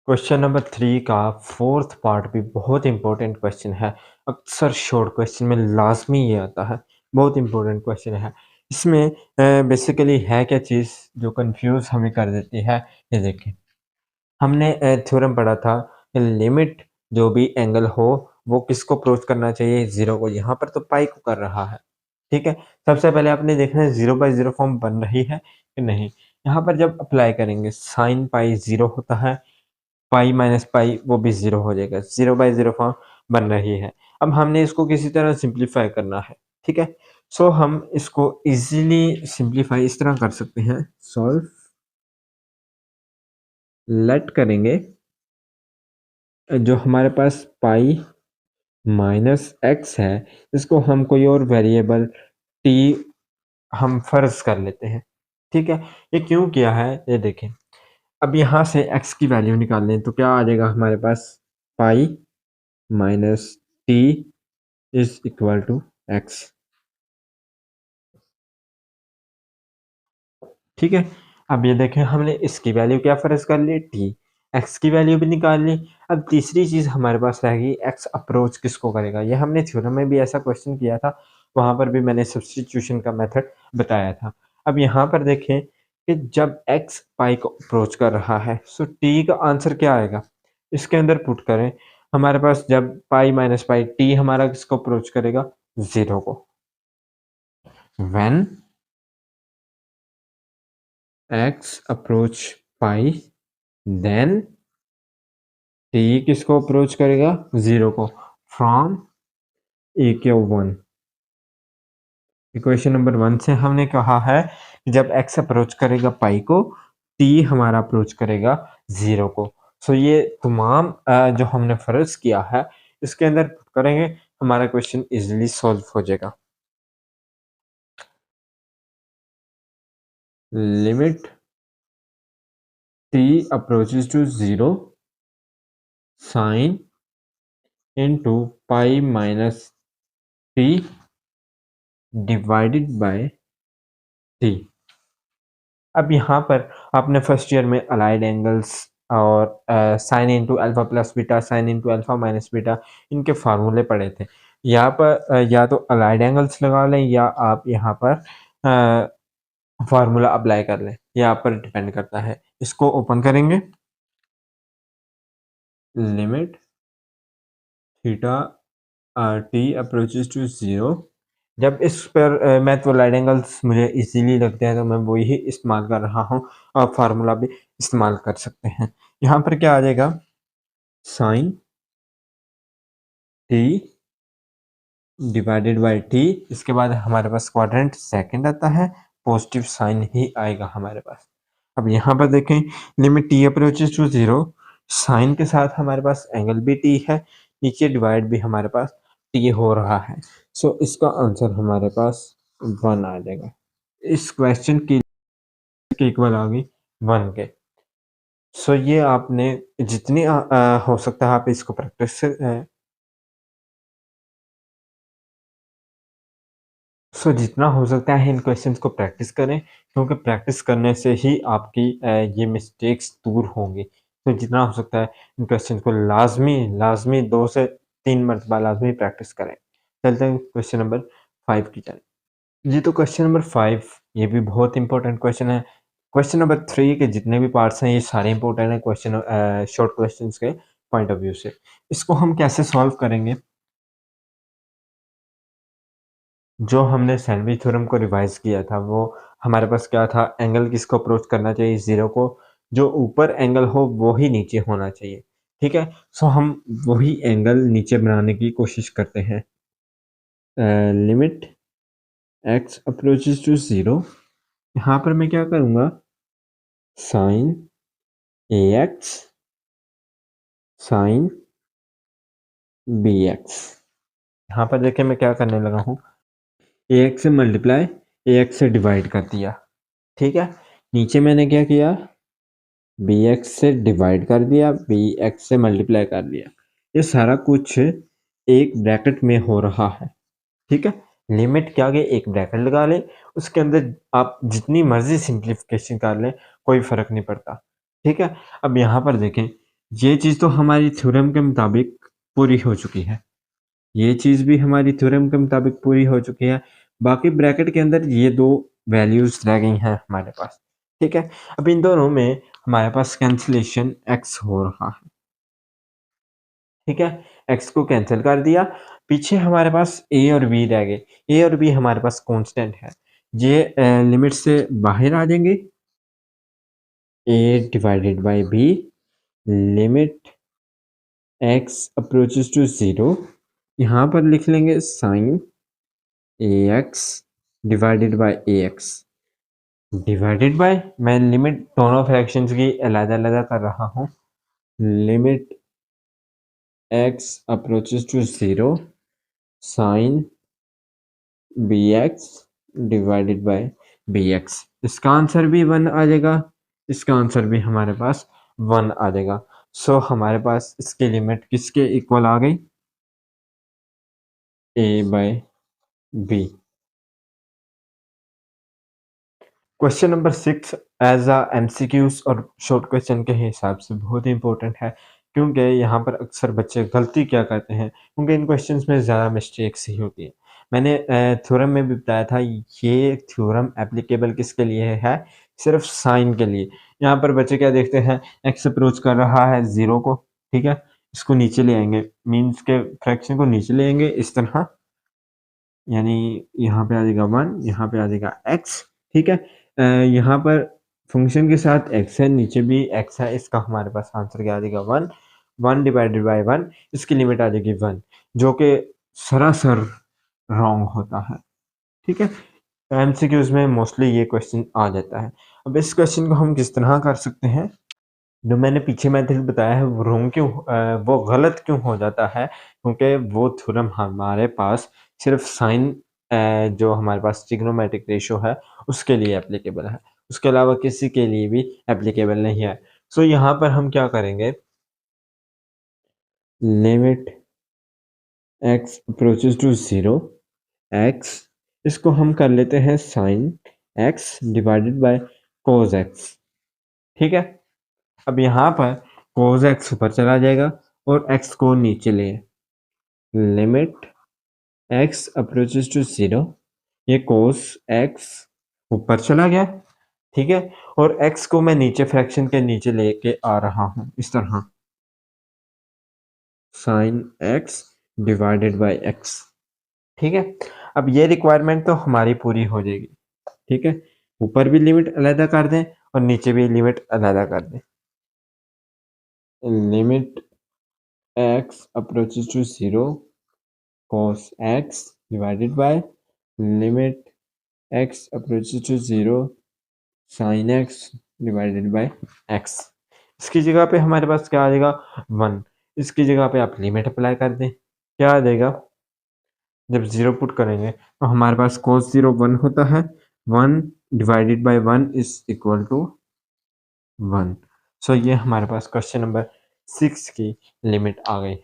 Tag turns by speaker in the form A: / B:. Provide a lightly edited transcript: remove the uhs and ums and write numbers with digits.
A: Question number 3 का fourth part भी बहुत इंपॉर्टेंट क्वेश्चन है। अक्सर शॉर्ट क्वेश्चन में लाजमी ये आता है। बहुत इंपॉर्टेंट क्वेश्चन है। इसमें बेसिकली है क्या चीज़ जो कंफ्यूज हमें कर देती है। ये देखिए, हमने थ्योरम पढ़ा था कि लिमिट जो भी एंगल हो वो किसको अप्रोच करना चाहिए, जीरो को। यहाँ पर तो पाई को कर रहा है। ठीक है, सबसे पहले आपने देखना है जीरो बाई जीरो फॉर्म बन रही है कि नहीं। यहाँ पर जब अप्लाई करेंगे साइन पाई जीरो होता है, पाई माइनस पाई वो भी ज़ीरो हो जाएगा, ज़ीरो बाई ज़ीरो फॉर्म बन रही है। अब हमने इसको किसी तरह सिंप्लीफाई करना है, ठीक है? सो हम इसको इज़िली सिंप्लीफाई इस तरह कर सकते हैं, सॉल्व लेट करेंगे जो हमारे पास पाई माइनस एक्स है, इसको हम कोई और वेरिएबल टी हम फ़र्ज़ कर लेते हैं, ठीक है? ये क्यों किया है, ये देखें। अब यहाँ से एक्स की वैल्यू निकाल लें तो क्या आ जाएगा हमारे पास, pi minus t is equal to x. ठीक है, अब ये देखें हमने इसकी वैल्यू क्या फर्ज कर ली, टी। एक्स की वैल्यू भी निकाल ली। अब तीसरी चीज हमारे पास रहेगी, एक्स अप्रोच किसको करेगा। ये हमने थ्योरम में भी ऐसा क्वेश्चन किया था, वहां पर भी मैंने सब्स्टिट्यूशन का मेथड बताया था। अब यहाँ पर देखें कि जब एक्स पाई को अप्रोच कर रहा है, सो टी का आंसर क्या आएगा, इसके अंदर पुट करें। हमारे पास जब पाई माइनस पाई, टी हमारा किसको अप्रोच करेगा, जीरो को। When x approach pi, then t किसको अप्रोच करेगा, जीरो को, from A Q one. Equation number 1 से हमने कहा है कि जब x अप्रोच करेगा पाई को, t हमारा अप्रोच करेगा जीरो को। सो ये तमाम जो हमने फर्ज किया है इसके अंदर करेंगे, हमारा क्वेश्चन इजीली सॉल्व हो जाएगा। Limit t approaches to zero, sine into pi minus t divided by t। अब यहाँ पर आपने फर्स्ट ईयर में अलाइड एंगल्स और sine into alpha plus beta, sine into alpha minus beta, इनके फार्मूले पढ़े थे। यहाँ पर या तो अलाइड एंगल्स लगा लें या आप यहाँ पर फार्मूला अप्लाई कर लें, यहाँ पर डिपेंड करता है। इसको ओपन करेंगे, limit theta T approaches to zero. जब इस पर मैं तो लाइट एंगल्स मुझे इजीली लगते हैं तो मैं वही इस्तेमाल कर रहा हूँ, और फार्मूला भी इस्तेमाल कर सकते हैं। यहाँ पर क्या आ जाएगा, sine T divided by T. इसके बाद हमारे पास क्वाड्रेंट सेकंड आता है, पॉजिटिव साइन ही आएगा हमारे पास। अब यहाँ पर देखें, limit T approaches to zero, sine के साथ हमारे पास एंगल भी टी है, नीचे डिवाइड भी हमारे पास टी हो रहा है। सो इसका आंसर हमारे पास 1 आ जाएगा। इस क्वेश्चन की इक्वल आ गई 1 के। सो ये आपने जितनी हो सकता है आप इसको प्रैक्टिस से जितना हो सकता है इन क्वेश्चंस को प्रैक्टिस करें, क्योंकि प्रैक्टिस करने से ही आपकी ये मिस्टेक्स दूर होंगी। तो जितना हो सकता है इन क्वेश्चन को लाजमी लाजमी 2 से 3 मरतबा लाजमी प्रैक्टिस करें। चलते हैं क्वेश्चन नंबर 5 की तरफ। जी, तो क्वेश्चन नंबर 5 ये भी बहुत इंपॉर्टेंट क्वेश्चन है। क्वेश्चन नंबर 3 के जितने भी पार्ट्स हैं ये सारे इंपॉर्टेंट हैं क्वेश्चन शॉर्ट क्वेश्चंस के पॉइंट ऑफ व्यू से। इसको हम कैसे सॉल्व करेंगे, जो हमने सैंडविच थ्योरम को रिवाइज किया था वो हमारे पास क्या था, एंगल किसको अप्रोच करना चाहिए, जीरो को। जो ऊपर एंगल हो वो ही नीचे होना चाहिए, ठीक है। सो हम वही एंगल नीचे बनाने की कोशिश करते हैं। Limit X approaches to zero, यहाँ पर मैं क्या करूँगा, sine A X sine B X. यहाँ पर देखिए मैं क्या करने लगा हूँ, ए एक्स से मल्टीप्लाई ए एक्स से डिवाइड कर दिया, ठीक है। नीचे मैंने क्या किया, बी एक्स से डिवाइड कर दिया, बी एक्स से मल्टीप्लाई कर दिया। ये सारा कुछ एक ब्रैकेट में हो रहा है, ठीक है। लिमिट क्या गई, एक ब्रैकेट लगा लें, उसके अंदर आप जितनी मर्जी सिंप्लीफिकेशन कर लें, कोई फर्क नहीं पड़ता, ठीक है। अब यहाँ पर देखें, ये चीज़ तो हमारी थ्योरम के मुताबिक पूरी हो चुकी है। ये चीज़ भी हमारी थ्योरम के मुताबिक पूरी हो चुकी है। बाकी ब्रैकेट के अंदर ये 2 वैल्यूज़ रह गई हैं हमारे पास, ठीक है? अब इन दोनों में हमारे पास कैंसलेशन x हो रहा है, ठीक है? x को कैंसल कर दिया, पीछे हमारे पास a और b रह गए। a और b हमारे पास कांस्टेंट है। ये लिमिट से बाहर आ जाएंगे। a divided by b limit x approaches to 0, यहाँ पर लिख लेंगे sine ax divided by ax divided by, मैं लिमिट दोनों फ्रैक्शंस की अलग-अलग कर रहा हूँ। Limit x approaches to 0 sine bx divided by bx। इसका आंसर भी 1 आ जाएगा, इसका आंसर भी हमारे पास 1 आ जाएगा। सो हमारे पास इसकी लिमिट किसके इक्वल आ गई? a by b। Question number 6 as a MCQs और शॉर्ट क्वेश्चन के हिसाब से बहुत ही इंपॉर्टेंट है, क्योंकि यहाँ पर अक्सर बच्चे गलती क्या करते हैं, क्योंकि इन क्वेश्चंस में ज़्यादा मिस्टेक्स ही होती है। मैंने थ्योरम में भी बताया था, ये थ्योरम एप्लीकेबल किसके लिए है? सिर्फ साइन के लिए। यहाँ पर बच्चे क्या देखते हैं, एक्स अप्रोच कर रहा है 0 को, ठीक है, इसको नीचे ले आएंगे, मीन्स के फ्रैक्शन को नीचे ले आएंगे इस तरह, यानी यहाँ पे आ जाएगा 1, यहाँ पे आ जाएगा x, ठीक है। यहाँ पर फंक्शन के साथ x है, नीचे भी x है, इसका हमारे पास आंसर क्या आ जाएगा 1, 1 डिवाइडेड बाय 1, इसकी लिमिट आ जाएगी 1, जो कि सरासर रॉन्ग होता है, ठीक है। एमसीक्यूज में मोस्टली ये क्वेश्चन आ जाता है। अब इस क्वेश्चन को हम किस तरह कर सकते हैं? जो मैंने पीछे मेथड बताया है वो रॉन्ग क्यों, वो गलत क्यों हो जाता है? क्योंकि वो थ्योरम हमारे पास सिर्फ साइन, जो हमारे पास ट्रिग्नोमेट्रिक रेशियो है उसके लिए एप्लीकेबल है, उसके अलावा किसी के लिए भी एप्लीकेबल नहीं है। सो यहाँ पर हम क्या करेंगे, limit x approaches to 0 x, इसको हम कर लेते हैं sine x divided by cos x, ठीक है। अब यहाँ पर cos x ऊपर चला जाएगा और x को नीचे ले, लिमिट x अप्रोचेस टू 0, ये cos x ऊपर चला गया, ठीक है, और x को मैं नीचे फ्रैक्शन के नीचे लेके आ रहा हूँ इस तरह, sine x divided by x, ठीक है। अब ये रिक्वायरमेंट तो हमारी पूरी हो जाएगी, ठीक है। ऊपर भी लिमिट अलग कर दें और नीचे भी लिमिट अलग कर दें, limit x approaches to 0 cos x divided by limit x approaches to 0 sin x divided by x। इसकी जगह पे हमारे पास क्या आ जाएगा 1, इसकी जगह पे आप लिमिट अप्लाई कर दें, क्या आ जाएगा, जब 0 पुट करेंगे तो हमारे पास cos 0 1 होता है, 1 divided by 1 is equal to 1। So ये हमारे पास क्वेश्चन नंबर 6 की लिमिट आ गई है।